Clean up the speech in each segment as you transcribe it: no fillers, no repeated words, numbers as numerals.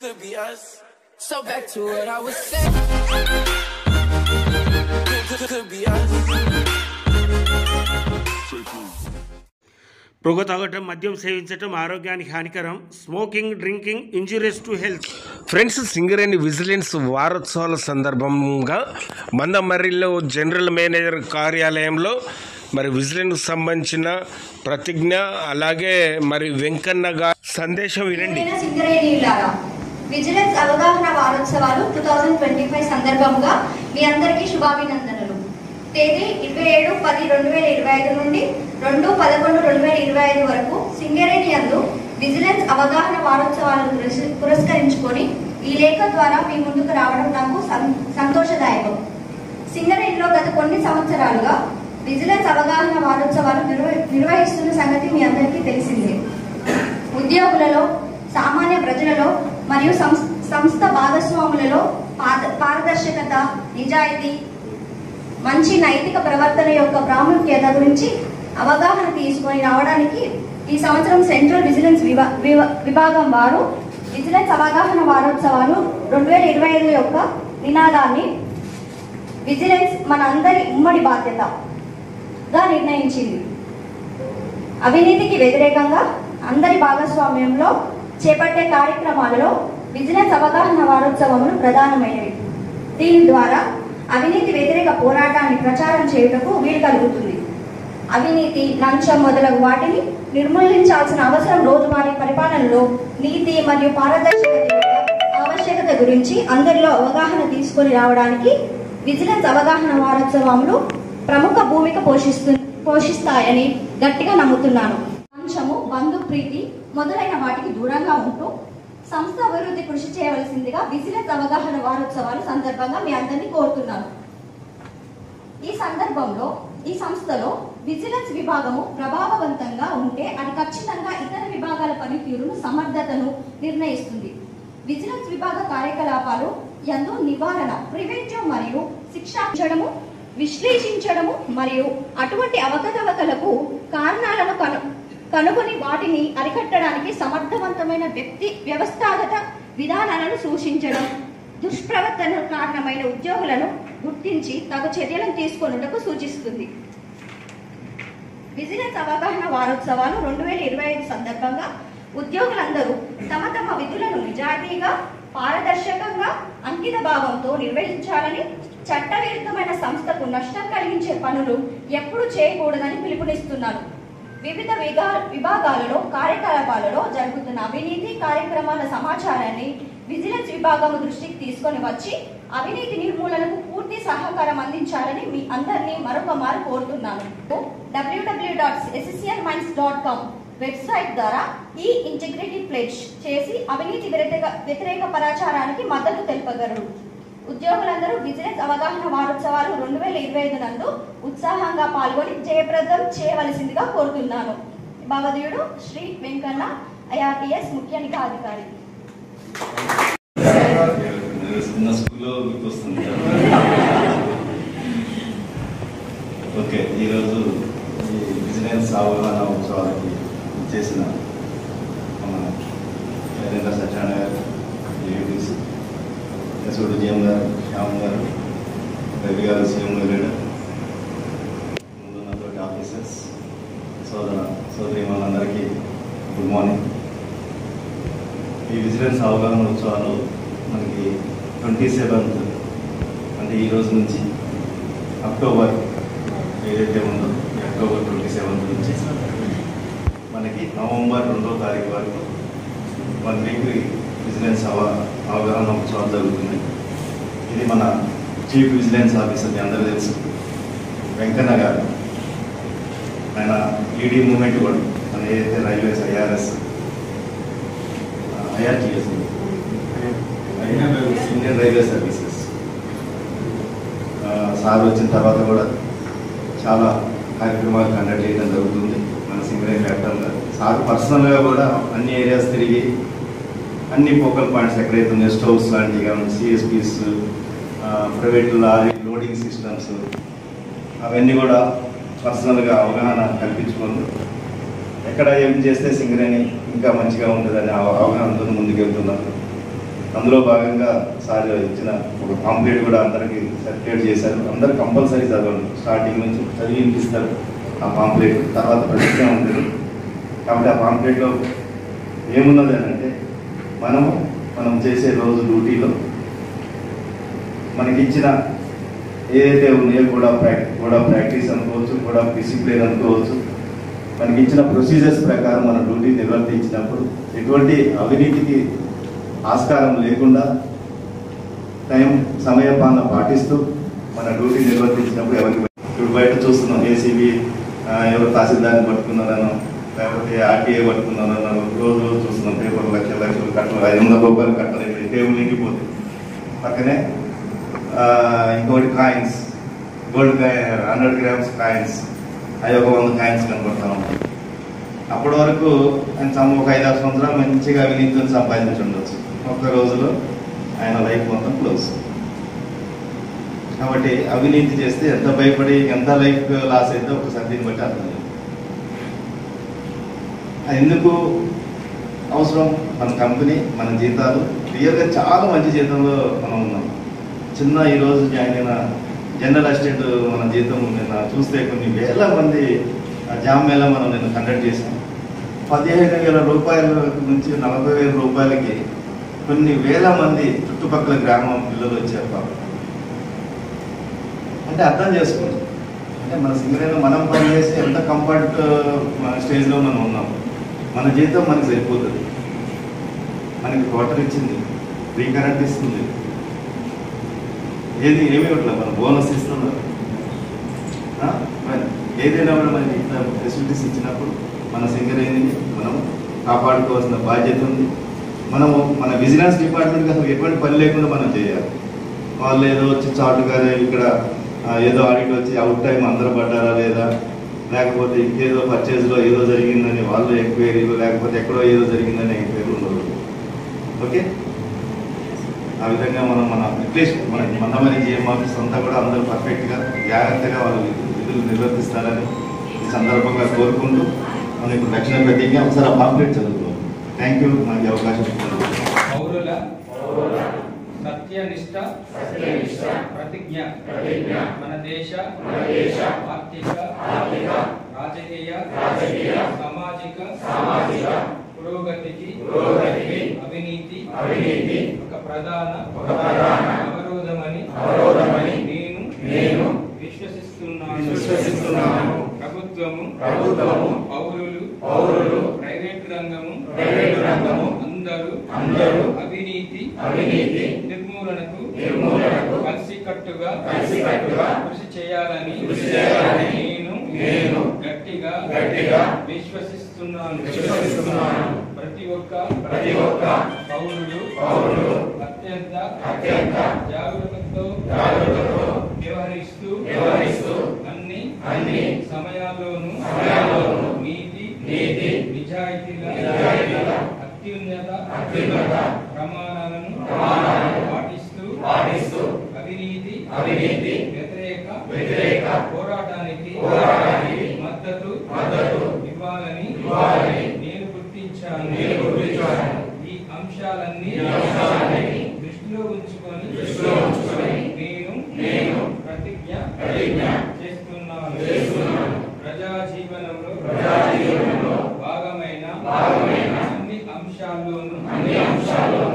So back to what I was saying. Could be us. పొగ తాగటం, మద్యం సేవించటం ఆరోగ్యానికి హానికరం. Smoking, drinking injurious to health. Friends, Singareni vigilance వారోత్సవాల సందర్భంగా మందమర్రిలో జనరల్ మేనేజర్ కార్యాలయంలో మరి విజిలెన్స్ సంబంధించిన ప్రతిజ్ఞ, అలాగే మరి వెంకన్న గారి సందేశం వినండి. విజిలెన్స్ అవగాహన వారోత్సవాలు 2025 సందర్భంగా మీ అందరికీ శుభాభినందనలు. తేదీ 27/10/2025 నుండి 2/11/2025 వరకు సింగరేణి యందు విజిలెన్స్ అవగాహన వారోత్సవాలను పురస్కరించుకొని ఈ లేఖ ద్వారా మీ ముందుకు రావడం నాకు సంతోషదాయకం. సింగరేణిలో గత కొన్ని సంవత్సరాలుగా విజిలెన్స్ అవగాహన వారోత్సవాలు నిర్వహిస్తున్న సంగతి మీ అందరికీ తెలిసిందే. ఉద్యోగులలో, సామాన్య ప్రజలలో మరియు సంస్థ భాగస్వాములలో పారదర్శకత, నిజాయితీ, మంచి నైతిక ప్రవర్తన యొక్క ప్రాముఖ్యత గురించి అవగాహన తీసుకొని రావడానికి ఈ సంవత్సరం సెంట్రల్ విజిలెన్స్ విభాగం వారు విజిలెన్స్ అవగాహన వారోత్సవాలు 2025 యొక్క నినాదాన్ని విజిలెన్స్ మన అందరి ఉమ్మడి బాధ్యతగా నిర్ణయించింది. అవినీతికి వ్యతిరేకంగా అందరి భాగస్వామ్యంలో చేపట్టే కార్యక్రమాలలో విజిలెన్స్ అవగాహన వారోత్సవములు ప్రధానమైనవి. దీని ద్వారా అవినీతి వ్యతిరేక పోరాటాన్ని ప్రచారం చేయుటకు వీలు కలుగుతుంది. అవినీతి, లంచం మొదలగు వాటిని నిర్మూలించాల్సిన అవసరం రోజువారీ పరిపాలనలో నీతి మరియు పారదర్శకత ఆవశ్యకత గురించి అందరిలో అవగాహన తీసుకొని రావడానికి విజిలెన్స్ అవగాహన వారోత్సవములు ప్రముఖ భూమిక పోషిస్తాయని గట్టిగా నమ్ముతున్నాను. లంచము, బంధు ప్రీతి మొదలైన వాటికి దూరంగా ఉంటూ సంస్థ అభివృద్ధి కృషి చేయవలసిందిగా విజిలెన్స్ అవగాహన వారోత్సవాల సందర్భంగా మీ అందరినీ కోరుతున్నాను. ఈ సందర్భంలో ఈ సంస్థలో విజిలెన్స్ విభాగము ప్రభావవంతంగా ఉంటే అది ఖచ్చితంగా ఇతర విభాగాల పనితీరును, సమర్థతను నిర్ణయిస్తుంది. విజిలెన్స్ విభాగ కార్యకలాపాలు యందు నివారణ, ప్రివెంటివ్ మరియు శిక్షించడము, విశ్లేషించడము మరియు అటువంటి అవకతవకలకు కారణాలను కనుగొని వాటిని అరికట్టడానికి సమర్థవంతమైన వ్యవస్థాగత విధానాలను సూచించడం, దుష్ప్రవర్తనకు కారణమైన ఉద్యోగులను గుర్తించి తగు చర్యలను తీసుకొనుటకు సూచిస్తుంది. విజిలెన్స్ అవగాహన వారోత్సవాలు 2025 సందర్భంగా ఉద్యోగులందరూ తమ తమ విధులను నిజాయితీగా, పారదర్శకంగా, అంకిత భావంతో నిర్వహించాలని, చట్టవిరుద్ధమైన సంస్థకు నష్టం కలిగించే పనులు ఎప్పుడూ చేయకూడదని పిలుపునిస్తున్నాను. వివిధ విభాగాలలో కార్యకలాపాలలో జరుగుతున్న అవినీతి కార్యక్రమాల సమాచారాన్ని విజిలెన్స్ విభాగం దృష్టికి తీసుకొని వచ్చి అవినీతి నిర్మూలనకు పూర్తి సహకారం అందించాలని మీ అందరినీ మరొక మారు కోరుతున్నాను. www.ssclmines.com వెబ్సైట్ ద్వారా ఈ ఇంటిగ్రిటీ ప్లెడ్జ్ చేసి అవినీతి వ్యతిరేక పరాచారానికి మద్దతు తెలుపగలరు. ఉద్యోగులందరూ విజిలెన్స్ అవగాహన వారోత్సవాలు 2025 నందు ఉత్సాహంగా పాల్గొని జయప్రదం చేయవలసిందిగా కోరుతున్నాను. భగవదీయుడు శ్రీ వెంకన్న, IRTS ముఖ్య నిఘా అధికారి. ఓకే, ఈరోజు ఈ విజిలెన్స్ అవగాహన ఉత్సవాలకి చేసిన మన నరేంద్ర సత్యనారాయణ గారు, ఏపీసీ ఎస్ఓడి జిఎం గారు, శ్యామ్ గారు, రవి గారు, సీఎం గారు, ముందున్నతోటి ఆఫీసర్స్, సోదరి వాళ్ళందరికీ గుడ్ మార్నింగ్. ఈ విజిలెన్స్ అవగాహన ఉత్సవాలు మనకి 27th అంటే ఈ రోజు నుంచి అక్టోబర్ ఏదైతే ఉందో అక్టోబర్ 27th నుంచి మనకి నవంబర్ 2వ తారీఖు వరకు 1 వీక్ విజిలెన్స్ అవగాహన ఉత్సవాలు జరుగుతుంది. ఇది మన చీఫ్ విజిలెన్స్ ఆఫీసర్, మీ అందరూ తెలుసు, వెంకన్న గారు. ఆయన ఈడీ మూమెంట్ కూడా మన ఏదైతే railways, IRTS Indian railway services sir వచ్చిన తర్వాత కూడా చాలా కార్యక్రమాలు కండక్ట్ చేయడం జరుగుతుంది మన సింగరేణి వ్యాప్తంగా. సార్ పర్సనల్గా కూడా అన్ని ఏరియాస్ తిరిగి అన్ని ఫోకల్ పాయింట్స్ ఎక్కడైతే ఉన్నాయో, స్టోవ్స్ లాంటివి కానీ, CSPs, private lorry loading systems, అవన్నీ కూడా పర్సనల్గా అవగాహన కల్పించుకొని ఎక్కడ ఏం చేస్తే సింగరేణి ఇంకా మంచిగా ఉంటుందని అవగాహనతో ముందుకు వెళ్తున్నారు. అందులో భాగంగా సార్ ఇచ్చిన ఒక పాంప్లెట్ కూడా అందరికీ సర్క్యులేట్ చేశారు. అందరూ కంపల్సరీ చదవండి. స్టార్టింగ్ నుంచి చదివి వినిపిస్తారు ఆ పాంప్లెట్. తర్వాత ప్రతిజ్ఞ ఉంటుంది. కాబట్టి ఆ పాంప్లెట్లో ఏమున్నది అని అంటే మనం చేసే రోజు డ్యూటీలో మనకిచ్చిన ఏదైతే ఉన్నాయో కూడా ప్రాక్టీస్ అనుకోవచ్చు, కూడా డిసిప్లిన్ అనుకోవచ్చు, మనకి ఇచ్చిన ప్రొసీజర్స్ ప్రకారం మన డ్యూటీ నిర్వర్తించినప్పుడు ఎటువంటి అవినీతికి ఆస్కారం లేకుండా సమయపాలన పాటిస్తూ మన డ్యూటీ నిర్వర్తించినప్పుడు ఎవరికి ఇప్పుడు బయట చూస్తున్నాం ఏసీబీ ఎవరు తహసీల్దార్ని పట్టుకున్నారనో లేకపోతే ఆర్టీఏ పట్టుకున్నారనో రోజు చూస్తున్నాం పేపర్ లక్షలు కట్టలు 500 రూపాయలు కట్టలేదు టేబుల్ నిండిపోతుంది. పక్కనే ఇంకోటి కాయిన్స్ గోల్డ్ 100 grams కాయిన్స్ అవి ఒక 100 కాయిన్స్ కనబడతా ఉంటాయి. అప్పటి వరకు ఆయన ఒక 5-6 సంవత్సరాలు మంచిగా అవినీతిని సంపాదించి ఉండొచ్చు. ఒక్క రోజులో ఆయన లైఫ్ మొత్తం క్లోజ్. కాబట్టి అవినీతి చేస్తే ఎంత భయపడి ఎంత లైఫ్ లాస్ అయితే ఒకసారి దీన్ని బట్టి అర్థం లేదు. ఎందుకు అవసరం? మన కంపెనీ మన జీతాలు క్లియర్గా చాలా మంచి జీతంలో మనం ఉన్నాం. చిన్న ఈరోజు జాయిన్ అయిన జనరల్ అసిస్టెంట్ మన జీతం నిన్న చూస్తే కొన్ని వేల మంది జామ్ మేళ మనం నిన్న కండక్ట్ చేసాం. 15,000 రూపాయల నుంచి 40,000 రూపాయలకి కొన్ని వేల మంది చుట్టుపక్కల గ్రామం పిల్లలు వచ్చారు. అంటే అర్థం చేసుకోండి, అంటే మన సింగరేణిలో మనం పనిచేసి ఎంత కంఫర్ట్ స్టేజ్లో మనం ఉన్నాం. మన జీతం మనకి సరిపోతుంది. మనకి వాటర్ ఇచ్చింది, ఫ్రీ కరెంట్ ఇస్తుంది, ఏమి ఇవ్వట్లేదు, మన బోనస్ ఇస్తున్నారు. ఏదైనా కూడా మనకి ఇంత ఫెసిలిటీస్ ఇచ్చినప్పుడు మన సింగరేణిని మనం కాపాడుకోవాల్సిన బాధ్యత ఉంది. మనము మన విజిలెన్స్ డిపార్ట్మెంట్కి అసలు ఎటువంటి పని లేకుండా మనం చేయాలి. వాళ్ళు ఏదో వచ్చి చాటుగానే ఇక్కడ ఏదో ఆడిట్ వచ్చి అవుట్ టైం అందరూ పడ్డారా లేదా, లేకపోతే ఇంకేదో పర్చేజ్లో ఏదో జరిగిందని వాళ్ళు ఎంక్వైరీలు, లేకపోతే ఎక్కడో ఏదో జరిగిందని ఎంక్వైరీ ఉండదు. ఓకే, ఆ విధంగా మన అట్లీస్ట్ మన మందమరి జిఎం ఆఫీస్ అంతా కూడా అందరూ పర్ఫెక్ట్గా జాగ్రత్తగా వాళ్ళు విధులు నిర్వర్తిస్తారని ఈ సందర్భంగా కోరుకుంటూ మనం ఇప్పుడు దక్షిణ ప్రతిజ్ఞ ఒకసారి ఆ పాంప్లెట్ చదువుకోవాలి. థ్యాంక్ యూ, నాకు అవకాశం ఇచ్చారు. పౌరుల సత్యనిష్ట ప్రతిజ్ఞ మన దేశ ఆర్థిక రాజకీయ సామాజిక పురోగతికి అవినీతి ఒక ప్రధాన అవరోధమని నేను విశ్వసిస్తున్నాను. ప్రభుత్వము పౌరులు ప్రైవేటు రంగము అందరూ అవినీతి నిర్మూలనకు కలిసికట్టుగా కృషి చేయాలని నేను గట్టిగా విశ్వసిస్తున్నాను. ప్రతి ఒక్క పౌరులు అత్యంత జాగ్రత్తతో వ్యవహరిస్తూ అన్ని సమయాల్లోనూ నీతి నిజాయితీల అత్యున్నత ప్రమాణాలను పాటిస్తూ అవినీతి వ్యతిరేక పోరాటానికి మద్దతు ఇవ్వాలని నేను గుర్తించాను. ఈ అంశాలన్నీ దృష్టిలో ఉంచుకొని నేను ప్రతిజ్ఞ చేస్తున్నాను. ప్రజా జీవనంలో భాగమైన అన్ని అంశాల్లోనూ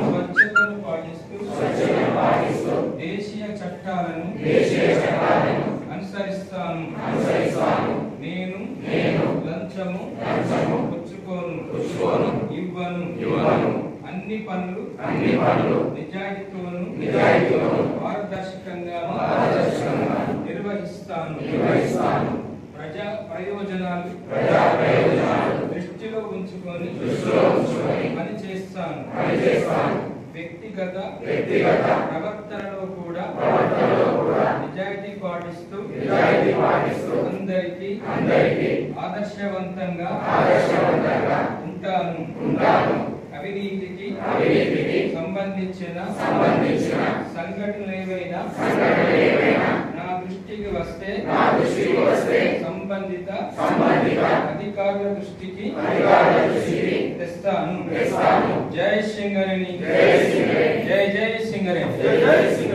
స్వచ్ఛతను పాటిస్తూ దేశీయ చట్టాలను అనుసరిస్తాను. నేను లంచము పుచ్చుకోను, ఇవ్వను. అన్ని పనులు నిజాయితీతోను పారదర్శకంగా నిర్వహిస్తాను. ప్రజా ప్రయోజనాలు దృష్టిలో ఉంచుకొని పనిచేస్తాను. వ్యక్తిగత ప్రవర్తనలో కూడా నిజాయితీ పాటిస్తూ అందరికీ ఆదర్శవంతంగా ఉంటాను. అవినీతికి సంబంధించిన సంఘటనలు ఏవైనా నా దృష్టికి వస్తే సంబంధిత అధికారుల దృష్టికి తెస్తాను. జై సింగరేణి. జై సింగరేణి.